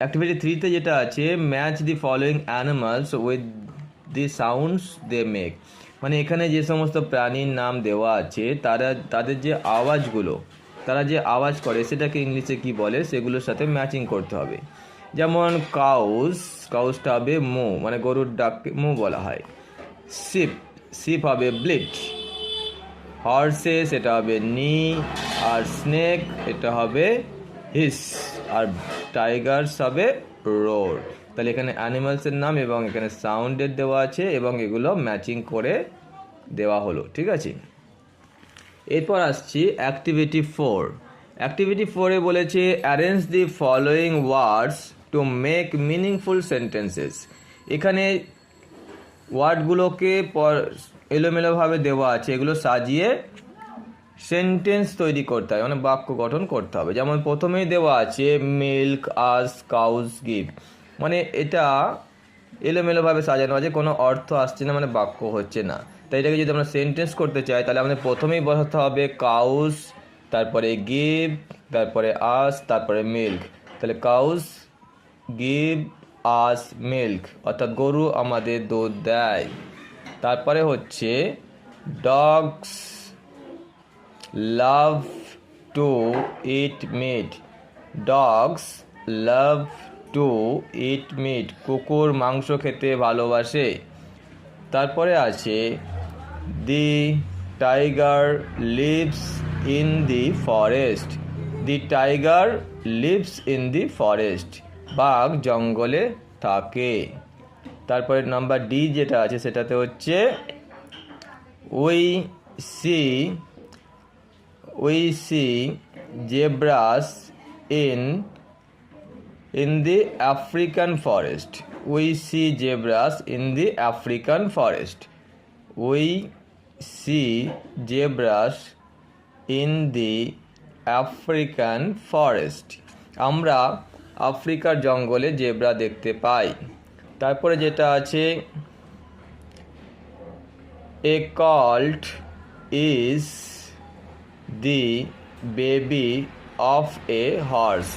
Activity থ্রিতে যেটা আছে, match the following animals with the sounds they make. মানে এখানে যে সমস্ত প্রাণীর নাম দেওয়া আছে তাদের যে আওয়াজগুলো, তারা যে আওয়াজ করে সেটাকে ইংলিশে কি বলে সেগুলোর সাথে ম্যাচিং করতে হবে। যেমন কাউসটা হবে মো, মানে গরুর ডাককে মো বলা হয়। শিপ হবে ব্লিট। হর্সেস এটা হবে নি। আর স্নেক এটা হবে হিস। আর টাইগার্স হবে রোর। তাহলে এখানে অ্যানিমালসের নাম এবং এখানে সাউন্ডের দেওয়া আছে এবং এগুলো ম্যাচিং করে দেওয়া হলো, ঠিক আছে। এরপর আসছি অ্যাক্টিভিটি 4। অ্যাক্টিভিটি 4-এ বলেছে arrange the following words to make meaningful sentences. এখানে ওয়ার্ডগুলোকে এলোমেলোভাবে দেওয়া আছে, এগুলো সাজিয়ে সেন্টেন্স তৈরি করতে হবে, মানে বাক্য গঠন করতে হবে। যেমন প্রথমেই দেওয়া আছে মিল্ক আস কাউস গিভ, মানে এটা এলোমেলোভাবে সাজানো আছে, কোনো অর্থ আসছে না, মানে বাক্য হচ্ছে না। তাই এটাকে যদি আমরা সেন্টেন্স করতে চাই তাহলে আমাদের প্রথমেই বসাতে হবে কাউস, তারপরে গিভ, তারপরে আস, তারপরে মিল্ক। তাহলে কাউস গিভ আস মিল্ক, অর্থাৎ গরু আমাদের দুধ দেয়। তারপরে হচ্ছে dogs love to eat meat. Dogs love to eat meat, কুকুর মাংস খেতে ভালোবাসে। তারপরে আছে the tiger lives in the forest. The tiger lives in the forest, বাঘ জঙ্গলে থাকে। তারপরে নাম্বার ডি যেটা আছে সেটাতে হচ্ছে we see zebras in the African forest. We see zebras in the African forest. We see zebras in the African forest. আমরা আফ্রিকার জঙ্গলে জেব্রা দেখতে পাই। তারপরে যেটা আছে a colt is the baby of a horse.